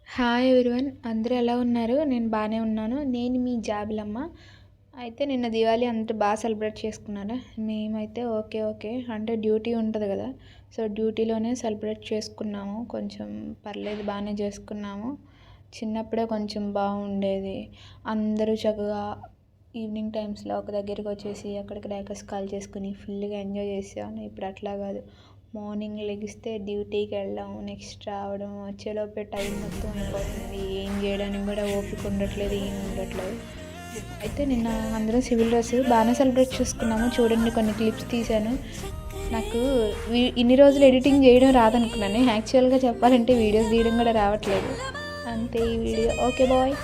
Hi everyone, అందరూ ఎలా ఉన్నారు? నేను బాగానే ఉన్నాను. నేను మీ జాబిలమ్మ. అయితే నిన్న దివాళీ అందరూ బాగా సెలబ్రేట్ చేసుకున్నారా? మేమైతే ఓకే ఓకే అంటే డ్యూటీ ఉంటుంది కదా, సో డ్యూటీలోనే సెలబ్రేట్ చేసుకున్నాము. కొంచెం పర్లేదు, బాగానే చేసుకున్నాము. చిన్నప్పుడే కొంచెం బాగుండేది. అందరూ చక్కగా ఈవినింగ్ టైమ్స్లో ఒక దగ్గరికి వచ్చేసి అక్కడ క్రాకర్స్ కాల్ చేసుకుని ఫుల్గా ఎంజాయ్ చేసాను. ఇప్పుడు అట్లా కాదు, మార్నింగ్ లెగిస్తే డ్యూటీకి వెళ్ళడం, నెక్స్ట్ రావడం, వచ్చేలోపే టైం మొత్తం అయిపోతుంది. ఏం చేయడానికి కూడా ఓపిక ఉండట్లేదు, ఏం ఉండట్లేదు. అయితే నిన్న అందరం సివిల్ డ్రెస్ బాగానే సెలబ్రేట్ చేసుకున్నాము. చూడండి, కొన్ని క్లిప్స్ తీశాను. నాకు ఇన్ని రోజులు ఎడిటింగ్ చేయడం రాదనుకున్నాను. యాక్చువల్గా చెప్పాలంటే వీడియోస్ తీయడం కూడా రావట్లేదు. అంతే ఈ వీడియో. Okay bye.